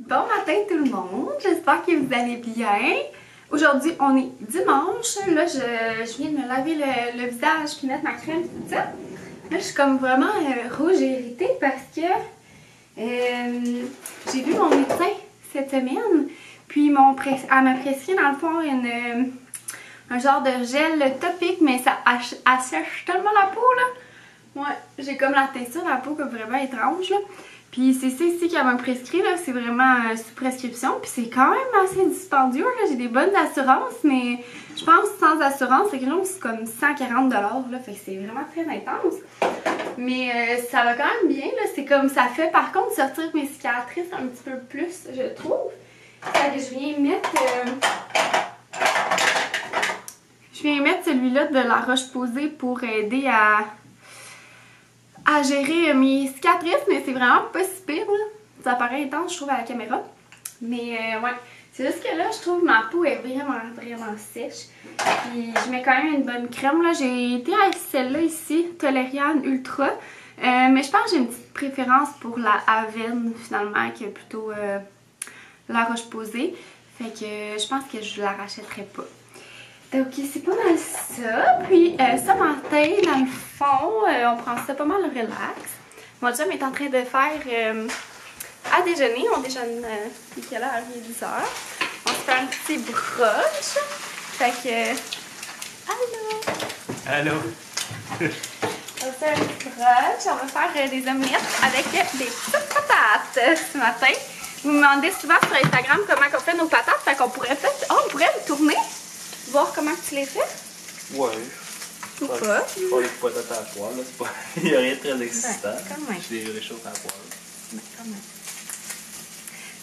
Bon matin tout le monde, j'espère que vous allez bien. Aujourd'hui on est dimanche, là je viens de me laver le visage puis mettre ma crème et tout ça. Là je suis comme vraiment rouge et irritée parce que j'ai vu mon médecin cette semaine. Puis elle m'a prescrit dans le fond un genre de gel topique, mais ça assèche tellement la peau là. Ouais, j'ai comme la texture de la peau comme vraiment étrange là. Puis c'est ça ici qu'elle m'a prescrit là, c'est vraiment sous prescription. Puis c'est quand même assez dispendieux là, j'ai des bonnes assurances, mais je pense que sans assurance, c'est quelque chose comme 140$ là, fait que c'est vraiment très intense. Mais ça va quand même bien là, c'est comme ça fait par contre sortir mes cicatrices un petit peu plus, je trouve. Fait que je viens mettre celui-là de La Roche-Posay pour aider à gérer mes cicatrices, mais c'est vraiment pas si pire là. Ça paraît intense je trouve à la caméra. Mais ouais, c'est juste que là je trouve que ma peau est vraiment sèche. Puis je mets quand même une bonne crème là. J'ai été à celle-là ici, Toleriane Ultra. Mais je pense que j'ai une petite préférence pour la Avène finalement, qui est plutôt La Roche-Posay. Fait que je pense que je la rachèterai pas. Donc c'est pas mal ça. Puis ce matin, dans le fond, on prend ça pas mal relax. Mon chum est en train de faire à déjeuner. On déjeune, il est quelle heure? Il est 10h. On se fait un petit brunch. Fait que... Allô? Allô? On va faire un petit brunch. On va faire des omelettes avec des petites patates ce matin. Vous me demandez souvent sur Instagram comment on fait nos patates. Fait qu'on pourrait faire... Oh, on pourrait me tourner? Voir comment tu les fais? Ouais. Ou pas? Pas les patates à la poêle, là. Pas... Il n'y a rien de très excitant. Ben, quand même. Je les réchauffe à la poêle. Ben, quand même.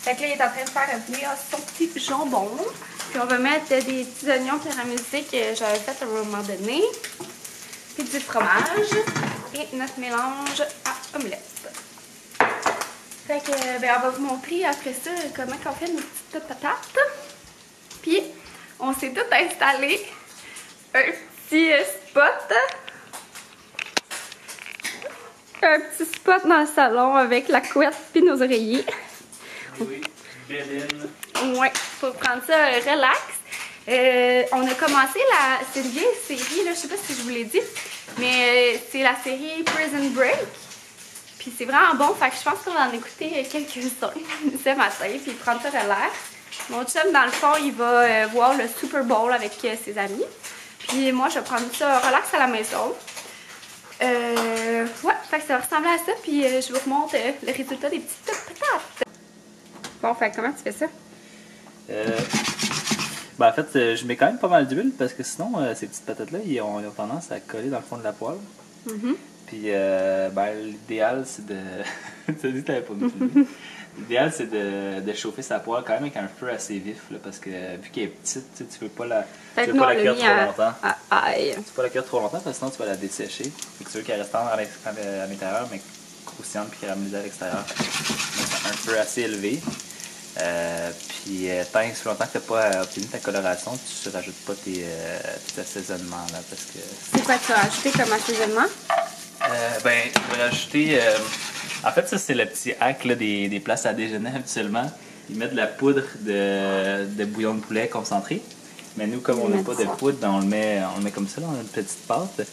Fait que là, il est en train de faire venir son petit jambon. Puis on va mettre des petits oignons caramélisés que j'avais fait à un moment donné. Puis du fromage. Et notre mélange à omelette. Fait que, ben, on va vous montrer après ça comment on fait nos petites patates. Puis, on s'est tout installé. Un petit spot. Un petit spot dans le salon avec la couette puis nos oreillers. Oui, béline. Ouais, faut prendre ça relax. On a commencé c'est une vieille série, là, je sais pas si je vous l'ai dit, mais c'est la série Prison Break. Puis c'est vraiment bon, fait que je pense qu'on va en écouter quelques-uns ce matin, puis prendre ça relax. Mon chum, dans le fond, il va voir le Super Bowl avec ses amis. Puis moi, je vais prendre ça relax à la maison. Ouais, fait que ça va ressembler à ça, puis je vous remontre le résultat des petites patates. Bon, fait comment tu fais ça? Ben en fait, je mets quand même pas mal d'huile parce que sinon, ces petites patates-là, ils ont tendance à coller dans le fond de la poêle. Puis, ben, l'idéal, c'est de... Tu as dit que t'avais pas d'huile. L'idéal, c'est de chauffer sa poêle quand même avec un feu assez vif, là, parce que vu qu'elle est petite, tu veux pas la cuire trop longtemps. Aïe. Tu peux pas la cuire trop longtemps parce que sinon tu vas la dessécher. Fait que tu veux qu'elle reste à l'intérieur, mais croustillante puis caramélisée à l'extérieur. Un feu assez élevé. Puis tant que longtemps que tu n'as pas obtenu ta coloration, tu ne rajoutes pas tes assaisonnements là, parce que... C'est quoi tu as ajouté comme assaisonnement? Ben, je vais rajouter... En fait, ça c'est le petit hack là, des places à déjeuner habituellement. Ils mettent de la poudre de bouillon de poulet concentré. Mais nous, comme on n'a pas de poudre, ben, on le met comme ça, là, on a une petite pâte.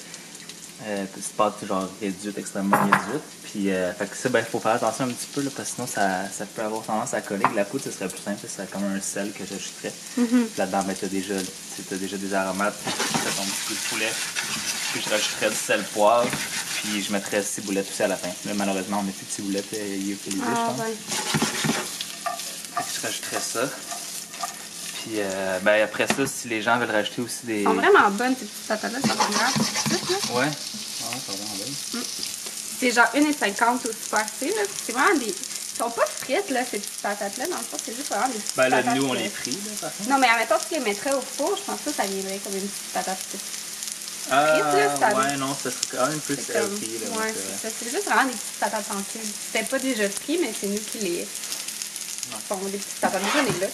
Petite pâte genre réduite, extrêmement réduite. Puis, fait que ça, ben, faut faire attention un petit peu, là, parce que sinon, ça peut avoir tendance à coller. Avec la poudre, ce serait plus simple, c'est comme un sel que j'ajouterais. Là-dedans, ben, t'as déjà des aromates, t'as ton petit peu de poulet. Puis, je rajouterais du sel poivre. Puis, je mettrais ciboulettes aussi à la fin. Là, malheureusement, on met plus de ciboulettes utilisées, je pense. Ouais. Fait que je rajouterais ça. Puis, ben, après ça, si les gens veulent rajouter aussi des... Elles sont vraiment bonnes, ces petites patates-là, ça va bien. Ouais, c'est vraiment bonne. C'est genre 1,50$ au Super C, là. C'est vraiment des... Ils sont pas frites, là, ces petites patates-là. Dans le fond, c'est juste vraiment des petites patates. Ben là, nous, on les frit, là, par contre. Non, mais admettons, tu les mettrais au four, je pense que ça viendrait comme une petite patate frite. Ouais, non, ça serait quand même plus healthy, là. Ouais, c'est juste vraiment des petites patates sensibles. C'était pas déjà frit, mais c'est nous qui les font des petites patates. J'en ai là.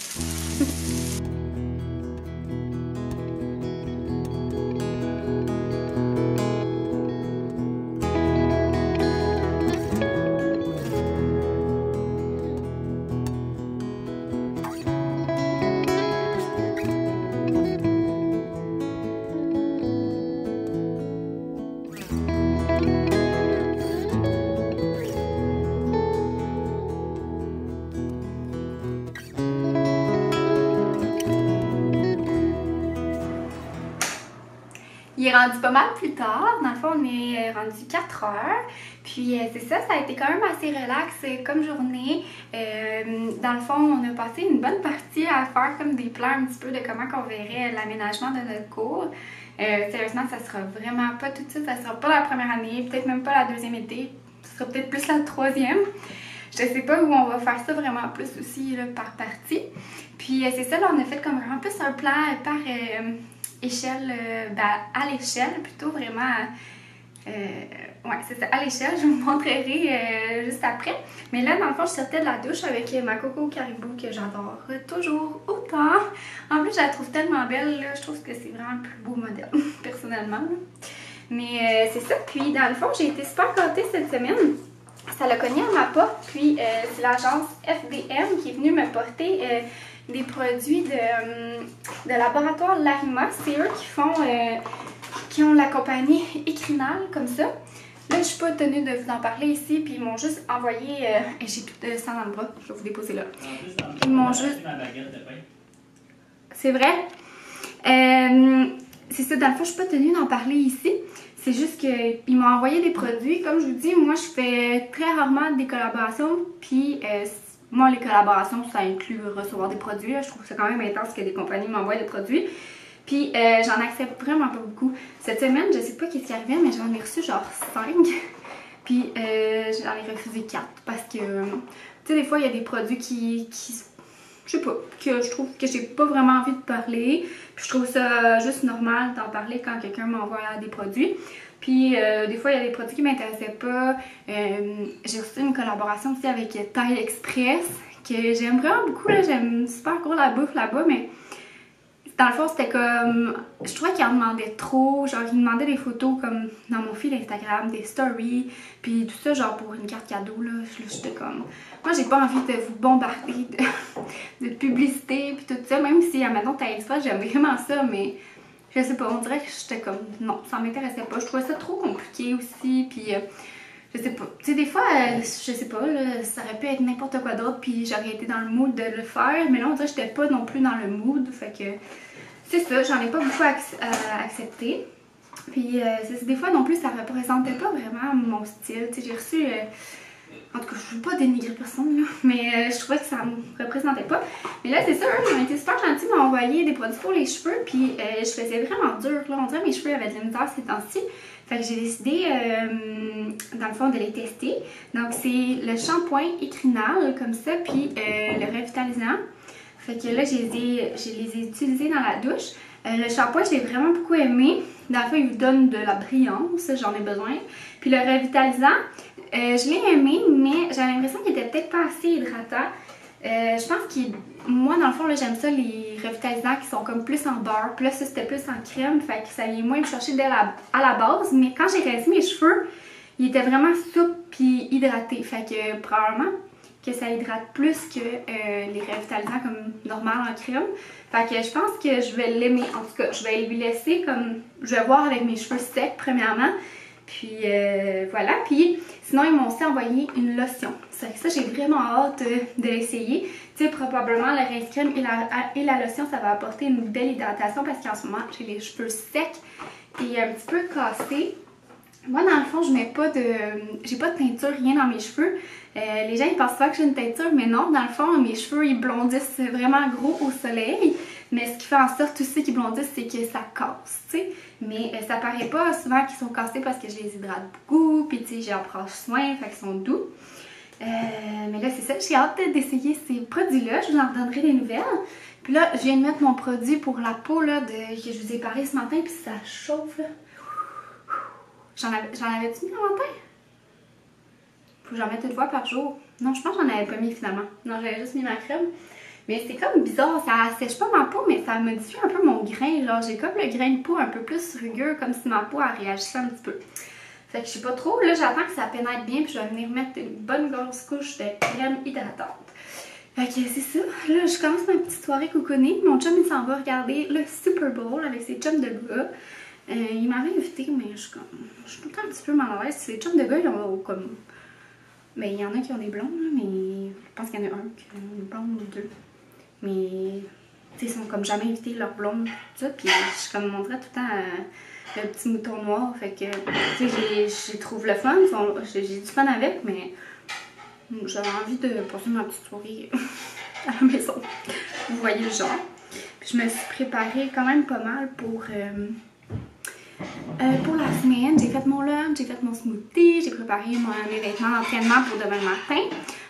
il est rendu pas mal plus tard. Dans le fond, on est rendu 4 heures. Puis c'est ça, ça a été quand même assez relax comme journée. Dans le fond, on a passé une bonne partie à faire comme des plans un petit peu de comment qu'on verrait l'aménagement de notre cours. Sérieusement, ça sera vraiment pas tout de suite, ça sera pas la première année, peut-être même pas la deuxième été, ça sera peut-être plus la troisième. Je sais pas où on va faire ça vraiment plus aussi là, par partie. Puis c'est ça, là, on a fait comme vraiment plus un plan par échelle, à l'échelle plutôt vraiment. Ouais, c'est ça, à l'échelle, je vous montrerai juste après. Mais là, dans le fond, je sortais de la douche avec ma Coco Caribou que j'adore toujours autant. En plus, je la trouve tellement belle, là, je trouve que c'est vraiment le plus beau modèle, personnellement. Mais c'est ça, puis dans le fond, j'ai été super gâtée cette semaine. Ça l'a cogné à ma porte, puis c'est l'agence FDM qui est venue me porter des produits de laboratoire Larima. C'est eux qui ont la compagnie Ecrinal, comme ça. Là, je suis pas tenue de vous en parler ici, puis ils m'ont juste envoyé... j'ai plus de sang dans le bras, je vais vous déposer là. Ils m'ont juste... C'est vrai? C'est ça, dans le fond, je suis pas tenue d'en parler ici. C'est juste qu'ils m'ont envoyé des produits. Comme je vous dis, moi, je fais très rarement des collaborations, puis... moi, les collaborations, ça inclut recevoir des produits. Là. Je trouve que c'est quand même intense que des compagnies m'envoient des produits. Puis j'en accepte vraiment pas beaucoup. Cette semaine, je sais pas qu'est-ce qui arrivait, mais j'en ai reçu genre 5. Puis j'en ai refusé 4 parce que, tu sais, des fois, il y a des produits qui je sais pas, que je trouve que j'ai pas vraiment envie de parler. Puis je trouve ça juste normal d'en parler quand quelqu'un m'envoie des produits. Puis des fois, il y a des produits qui m'intéressaient pas. J'ai reçu une collaboration aussi avec Taille Express que j'aime vraiment beaucoup. J'aime super gros la bouffe là-bas, mais dans le fond, c'était comme... Je trouvais qu'il en demandait trop. Genre, il demandait des photos comme dans mon fil Instagram, des stories, puis tout ça, genre pour une carte cadeau, là. J'étais comme... Moi, j'ai pas envie de vous bombarder de publicité, puis tout ça, même si, maintenant, Taille Express, j'aime vraiment ça, mais... Je sais pas, on dirait que j'étais comme... Non, ça m'intéressait pas. Je trouvais ça trop compliqué aussi, puis... je sais pas. Tu sais, des fois, je sais pas, là, ça aurait pu être n'importe quoi d'autre, puis j'aurais été dans le mood de le faire, mais là, on dirait que j'étais pas non plus dans le mood, fait que... C'est ça, j'en ai pas beaucoup accepté. Puis, des fois non plus, ça représentait pas vraiment mon style. Tu sais, j'ai reçu... en tout cas, je veux pas dénigrer personne, là, mais je trouvais que ça me représentait pas. Mais là, c'est ça, eux, ils ont été super gentils, m'ont envoyé des produits pour les cheveux, puis je faisais vraiment dur, là. On dirait que mes cheveux avaient de la misère ces temps-ci. Fait que j'ai décidé, dans le fond, de les tester. Donc, c'est le shampoing Ecrinal, comme ça, puis le revitalisant. Fait que là, je les ai utilisés dans la douche. Le shampoing, je l'ai vraiment beaucoup aimé. Dans le fond, il vous donne de la brillance, j'en ai besoin. Puis le revitalisant, je l'ai aimé, mais j'avais l'impression qu'il était peut-être pas assez hydratant. Je pense que moi, dans le fond, j'aime ça, les revitalisants qui sont comme plus en beurre. Puis là, ça, c'était plus en crème. Fait que ça vient moins me chercher à la base. Mais quand j'ai rasé mes cheveux, ils étaient vraiment souples puis hydratés. Fait que probablement que ça hydrate plus que les revitalisants comme normal en crème. Fait que je pense que je vais l'aimer. En tout cas, je vais lui laisser comme... Je vais voir avec mes cheveux secs, premièrement. Puis voilà. Puis sinon, ils m'ont aussi envoyé une lotion. Ça, j'ai vraiment hâte de l'essayer. Tu sais, probablement le rince crème et la lotion, ça va apporter une belle hydratation parce qu'en ce moment, j'ai les cheveux secs et un petit peu cassés. Moi, dans le fond, je mets pas de... J'ai pas de teinture, rien dans mes cheveux. Les gens, ils pensent pas que j'ai une teinture, mais non, dans le fond, mes cheveux, ils blondissent vraiment gros au soleil. Mais ce qui fait en sorte aussi qu'ils blondissent, c'est que ça casse, tu sais. Mais ça paraît pas souvent qu'ils sont cassés parce que je les hydrate beaucoup, puis tu sais, j'en prends soin, fait qu'ils sont doux. Mais là, c'est ça, j'ai hâte d'essayer ces produits-là, je vous en donnerai des nouvelles. Puis là, je viens de mettre mon produit pour la peau, là, que je vous ai parlé ce matin, puis ça chauffe, là. J'en avais-tu mis en matin? Faut que j'en mette une fois par jour. Non, je pense que j'en avais pas mis finalement. Non, j'avais juste mis ma crème. Mais c'est comme bizarre, ça sèche pas ma peau, mais ça modifie un peu mon grain. Genre, j'ai comme le grain de peau un peu plus rugueux, comme si ma peau a réagi un petit peu. Fait que je sais pas trop. Là, j'attends que ça pénètre bien, puis je vais venir mettre une bonne grosse couche de crème hydratante. Fait que c'est ça. Là, je commence ma petite soirée cocooning. Mon chum, il s'en va regarder le Super Bowl avec ses chums de gars. Il m'avait invité, mais je suis tout le temps un petit peu mal à l'aise. Les chums de gars, ils ont comme... Mais il y en a qui ont des blondes, là, mais je pense qu'il y en a un qui a une blonde ou deux. Mais ils sont comme jamais invités leur blonde, tout ça. Puis je comme montrais tout le temps le petit mouton noir. Fait que, tu sais, je trouve le fun. J'ai du fun avec, mais j'avais envie de passer ma petite soirée à la maison. Vous voyez le genre. Puis je me suis préparée quand même pas mal pour la semaine. J'ai fait mon lunch, j'ai fait mon smoothie, j'ai préparé mes vêtements d'entraînement pour demain matin.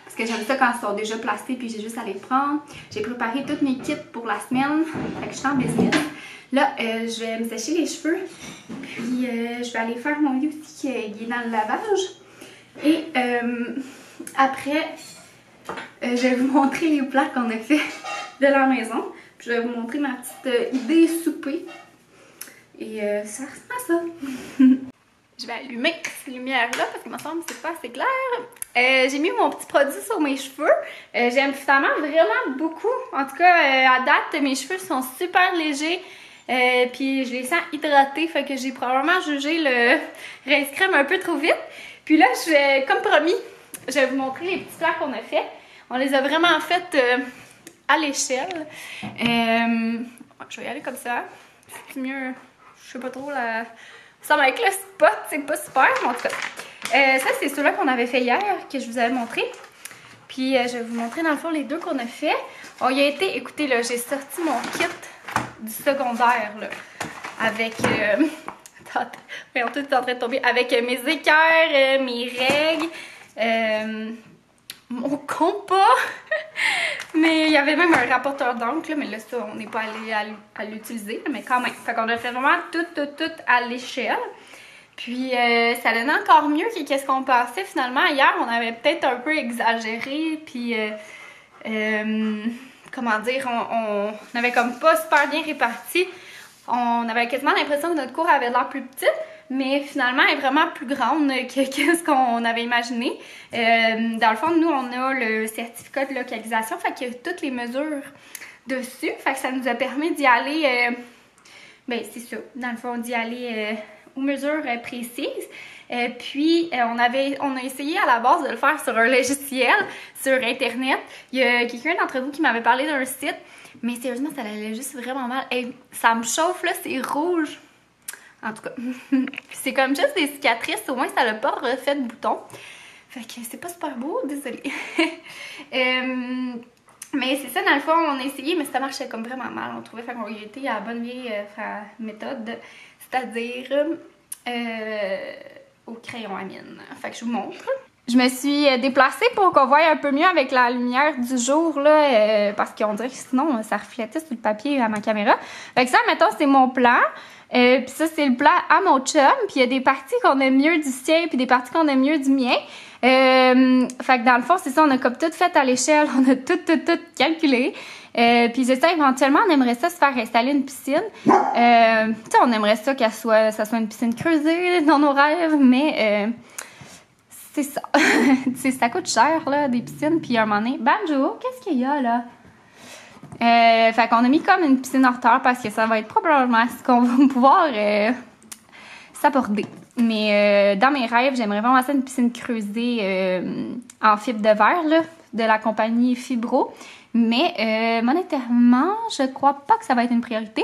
Parce que j'aime ça quand ils sont déjà placés puis j'ai juste à les prendre. J'ai préparé tous mes kits pour la semaine. Fait que je suis en business. Là, je vais me sécher les cheveux. Puis je vais aller faire mon lit aussi qui est dans le lavage. Et après, je vais vous montrer les plats qu'on a fait de la maison. Puis je vais vous montrer ma petite idée souper. Et ça ressemble à ça. Je vais allumer cette lumière-là parce qu'il me semble que c'est pas assez clair. J'ai mis mon petit produit sur mes cheveux. J'aime finalement vraiment beaucoup. En tout cas, à date, mes cheveux sont super légers. Puis je les sens hydratés. Fait que j'ai probablement jugé le rince crème un peu trop vite. Puis là, je vais, comme promis, je vais vous montrer les petits plats qu'on a fait. On les a vraiment fait à l'échelle. Je vais y aller comme ça. C'est mieux. Je sais pas trop la... Ça avec le spot, c'est pas super, mais en tout cas. Ça, c'est ceux-là qu'on avait fait hier, que je vous avais montré. Puis, je vais vous montrer dans le fond les deux qu'on a fait. On y a été, écoutez, là, j'ai sorti mon kit du secondaire, là. Avec... voyons, tout est en train de tomber. Avec mes équerres, mes règles, mon compas. Mais il y avait même un rapporteur d'encre, mais là, ça, on n'est pas allé à l'utiliser, mais quand même. Fait qu'on a fait vraiment tout à l'échelle. Puis, ça donnait encore mieux que qu'est-ce qu'on pensait. Finalement, hier, on avait peut-être un peu exagéré, puis, comment dire, on avait comme pas super bien réparti. On avait quasiment l'impression que notre cour avait l'air plus petite, mais finalement, elle est vraiment plus grande que ce qu'on avait imaginé. Dans le fond, nous, on a le certificat de localisation, fait qu'il y a toutes les mesures dessus. Fait que ça nous a permis d'y aller, ben c'est ça, dans le fond, d'y aller aux mesures précises. Puis, on a essayé à la base de le faire sur un logiciel, sur Internet. Il y a quelqu'un d'entre vous qui m'avait parlé d'un site. Mais sérieusement, ça allait juste vraiment mal. Hey, ça me chauffe, là, c'est rouge. En tout cas, c'est comme juste des cicatrices. Au moins, ça n'a pas refait de boutons. Fait que c'est pas super beau, désolée. Mais c'est ça, dans le fond, on a essayé, mais ça marchait comme vraiment mal. On trouvait qu'on y était à la bonne vieille méthode, c'est-à-dire au crayon à mine. Fait que je vous montre. Je me suis déplacée pour qu'on voie un peu mieux avec la lumière du jour, là, parce qu'on dirait que sinon, ça reflétait sur le papier à ma caméra. Fait que ça, mettons, c'est mon plan. Puis ça, c'est le plan à mon chum. Puis il y a des parties qu'on aime mieux du sien, puis des parties qu'on aime mieux du mien. Fait que dans le fond, c'est ça, on a comme tout fait à l'échelle. On a tout calculé. Puis c'est ça, éventuellement, on aimerait ça se faire installer une piscine. Tu sais, on aimerait ça ça soit une piscine creusée dans nos rêves, mais... c'est ça. Ça coûte cher, là, des piscines. Puis à un moment donné, Banjo, qu'est-ce qu'il y a, là? Fait qu'on a mis comme une piscine hors terre parce que ça va être probablement ce qu'on va pouvoir s'aborder. Mais dans mes rêves, j'aimerais vraiment ça une piscine creusée en fibre de verre, là, de la compagnie Fibro. Mais monétairement, je crois pas que ça va être une priorité.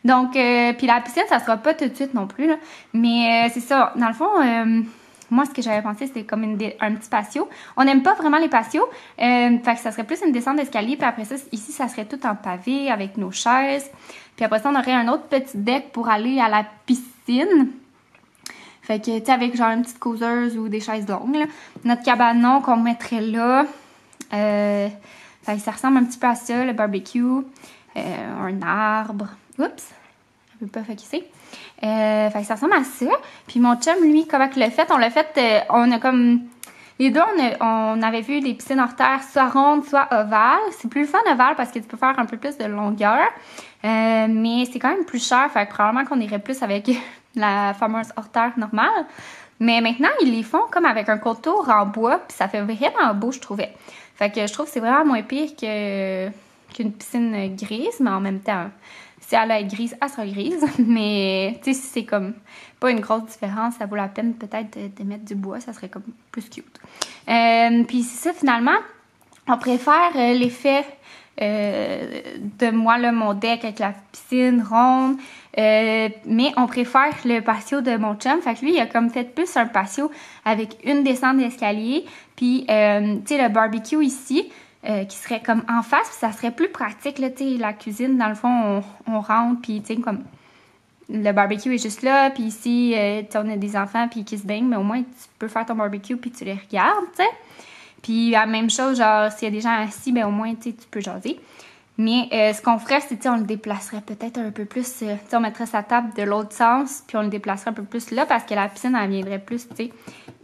Donc, puis la piscine, ça sera pas tout de suite non plus, là. Mais c'est ça, dans le fond... moi, ce que j'avais pensé, c'était comme un petit patio. On n'aime pas vraiment les patios. Fait que ça serait plus une descente d'escalier. Puis après ça, ici, ça serait tout en pavé avec nos chaises. Puis après ça, on aurait un autre petit deck pour aller à la piscine. Fait que, tu sais, avec genre une petite causeuse ou des chaises longues, là. Notre cabanon qu'on mettrait là. Fait que ça ressemble un petit peu à ça, le barbecue. Un arbre. Oups! Je peux pas focuser. Fait que ça ressemble à ça. Puis mon chum, lui, comment il l'a fait? On l'a fait, on a comme... Les deux, on avait vu des piscines hors terre, soit rondes, soit ovales. C'est plus le fun ovale parce que tu peux faire un peu plus de longueur. Mais c'est quand même plus cher. Fait que probablement qu'on irait plus avec la fameuse hors terre normale. Mais maintenant, ils les font comme avec un contour en bois. Puis ça fait vraiment beau, je trouvais. Fait que je trouve que c'est vraiment moins pire qu'une piscine grise. Mais en même temps... si elle a être grise, elle sera grise. Mais, tu sais, si c'est comme pas une grosse différence, ça vaut la peine peut-être de mettre du bois. Ça serait comme plus cute. Puis c'est ça, finalement, On préfère l'effet de moi, là, mon deck avec la piscine ronde, mais on préfère le patio de mon chum. Fait que lui, il a comme fait plus un patio avec une descente d'escalier, puis tu sais, le barbecue ici, qui serait comme en face, puis ça serait plus pratique, là, tu sais, la cuisine, dans le fond, on rentre, puis tu sais, comme le barbecue est juste là, puis ici, on a des enfants puis qui se baignent, mais au moins, tu peux faire ton barbecue puis tu les regardes, tu sais. Puis la même chose, genre, s'il y a des gens assis, ben au moins, tu peux jaser. Mais ce qu'on ferait, c'est, on le déplacerait peut-être un peu plus, on mettrait sa table de l'autre sens, puis on le déplacerait un peu plus là, parce que la piscine, elle viendrait plus, tu sais,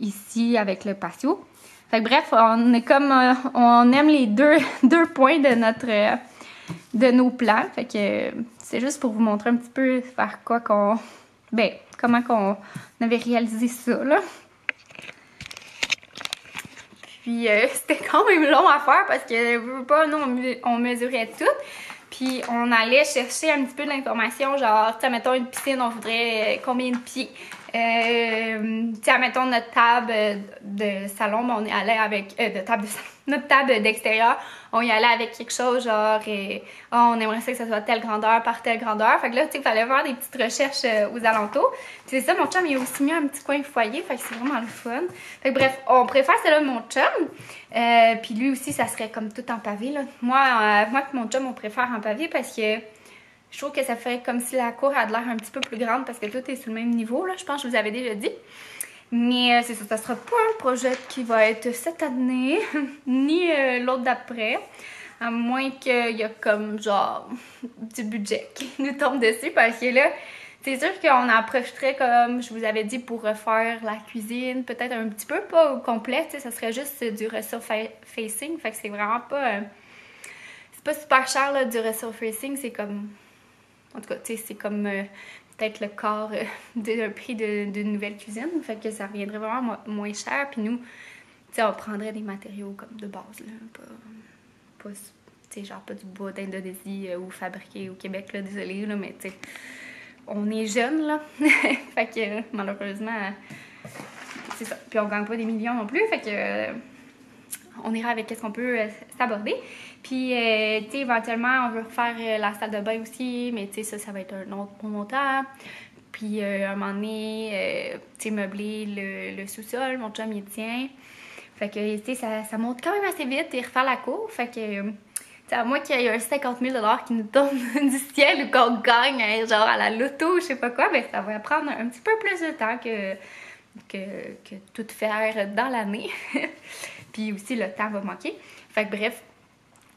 ici, avec le patio. Fait que bref, on est comme, on aime les deux points de nos plans. Fait que c'est juste pour vous montrer un petit peu vers quoi qu'on, comment qu'on avait réalisé ça, là. Puis c'était quand même long à faire parce que nous on mesurait tout. Puis on allait chercher un petit peu d'informations, genre, tu sais, mettons une piscine, on voudrait combien de pieds. Tu sais, mettons notre table de salon, on est allé avec notre table d'extérieur, on y allait avec quelque chose genre on aimerait ça que ça soit telle grandeur par telle grandeur. Fait que là, tu sais, il fallait faire des petites recherches aux alentours. Puis c'est ça, mon chum il a aussi mis un petit coin foyer, fait que c'est vraiment le fun. Fait que bref, on préfère celle-là de mon chum. Puis lui aussi, ça serait comme tout en pavé, là. Moi et mon chum, on préfère en pavé parce que je trouve que ça ferait comme si la cour a l'air un petit peu plus grande parce que tout est sur le même niveau, là. Je pense que je vous avais déjà dit. Mais c'est ça sera pas un projet qui va être cette année, ni l'autre d'après. À moins qu'il y a comme genre du budget qui nous tombe dessus parce que là, c'est sûr qu'on en profiterait comme je vous avais dit pour refaire la cuisine, peut-être un petit peu, pas au complet, tu sais, ça serait juste du resurfacing, fait que c'est vraiment pas... c'est pas super cher là, du resurfacing, c'est comme... En tout cas, tu sais, c'est comme peut-être le quart d'un prix d'une nouvelle cuisine. Fait que ça reviendrait vraiment moins cher. Puis nous, tu sais, on prendrait des matériaux comme de base, là. Pas tu sais, genre pas du bois d'Indonésie ou fabriqué au Québec, là, désolé, là, mais tu sais, on est jeunes, là. Fait que malheureusement, c'est ça. Puis on gagne pas des millions non plus. Fait que on ira avec ce qu'on peut s'aborder. Puis, tu sais, éventuellement, on veut refaire la salle de bain aussi, mais tu sais, ça va être un autre montant. Puis, à un moment donné, tu sais, meubler le sous-sol, mon chum, il tient. Fait que, tu sais, ça monte quand même assez vite et refaire la cour. Fait que, tu sais, à moins qu'il y ait un 50 000 $ qui nous tombe du ciel ou qu'on gagne, genre à la loto, je sais pas quoi, ben ça va prendre un petit peu plus de temps que tout faire dans l'année. Puis aussi, le temps va manquer. Fait que bref,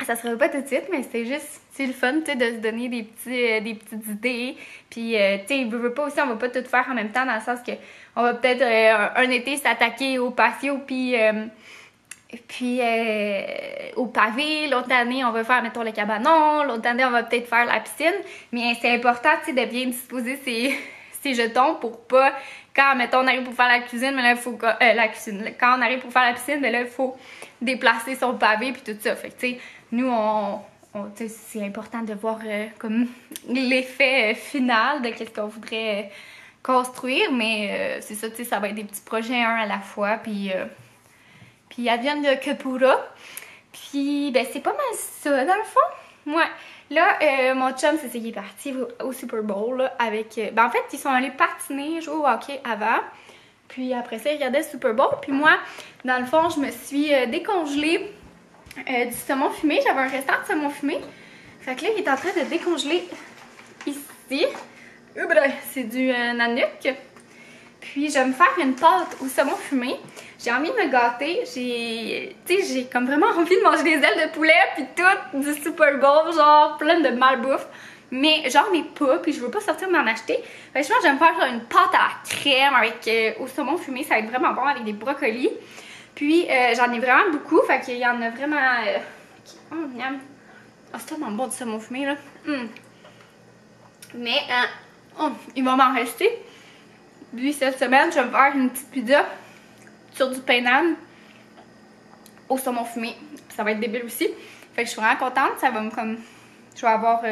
ça sera pas tout de suite, mais c'est juste, c'est le fun, tu sais, de se donner des petites idées. Puis, tu sais, veut pas aussi, on va pas tout faire en même temps, dans le sens que on va peut-être un été s'attaquer au patio, puis au pavé. L'autre année, on va faire, mettons, le cabanon. L'autre année, on va peut-être faire la piscine. Mais c'est important, tu sais, de bien disposer ses jetons pour pas... Quand, mettons, on arrive pour faire la cuisine, mais là, il faut... la cuisine. Quand on arrive pour faire la piscine, mais là, il faut déplacer son pavé puis tout ça. Fait que, tu sais, nous, c'est important de voir comme l'effet final de qu'est-ce qu'on voudrait construire. Mais c'est ça, tu sais, ça va être des petits projets un à la fois. Puis advienne que pourra. Puis, ben, c'est pas mal ça, dans le fond. Ouais. Là, mon chum, c'est qu'il est parti au Super Bowl là, avec... ben, en fait, ils sont allés patiner, jouer au hockey avant. Puis après ça, ils regardaient le Super Bowl. Puis moi, dans le fond, je me suis décongelée du saumon fumé. J'avais un restant de saumon fumé. Fait que là, il est en train de décongeler ici. C'est du nanook. Puis, je vais me faire une pâte au saumon fumé. J'ai envie de me gâter. J'ai comme vraiment envie de manger des ailes de poulet puis tout du Super Bowl, genre plein de malbouffe. Mais j'en ai pas, puis je veux pas sortir m'en acheter. Fait que je pense que je vais me faire une pâte à la crème avec au saumon fumé. Ça va être vraiment bon avec des brocolis. Puis, j'en ai vraiment beaucoup. Fait qu'il y en a vraiment... miam. Oh, c'est tellement bon du saumon fumé, là. Mais, il va m'en rester. Puis, cette semaine, je vais me faire une petite pizza sur du pain d'âne au saumon fumé. Ça va être débile aussi. Fait que je suis vraiment contente. Ça va me comme... Je vais avoir...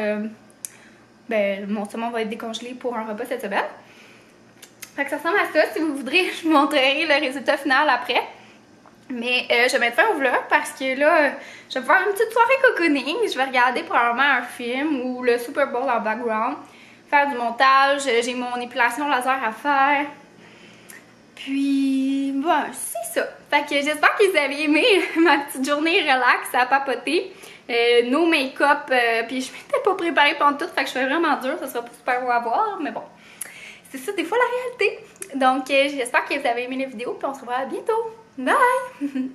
mon saumon va être décongelé pour un repas cette semaine. Fait que ça ressemble à ça. Si vous voudrez, je vous montrerai le résultat final après. Mais je vais mettre fin au vlog parce que là, je vais faire une petite soirée cocooning. Je vais regarder probablement un film ou le Super Bowl en background. Faire du montage. J'ai mon épilation laser à faire. Puis, bon, c'est ça. Fait que j'espère que vous avez aimé ma petite journée relax à papoter. No make-up. Puis je m'étais pas préparée pendant tout. Fait que je fais vraiment dur. Ça sera pas super beau à voir. Mais bon, c'est ça des fois la réalité. Donc, j'espère que vous avez aimé la vidéo. Puis on se revoit bientôt. Bye!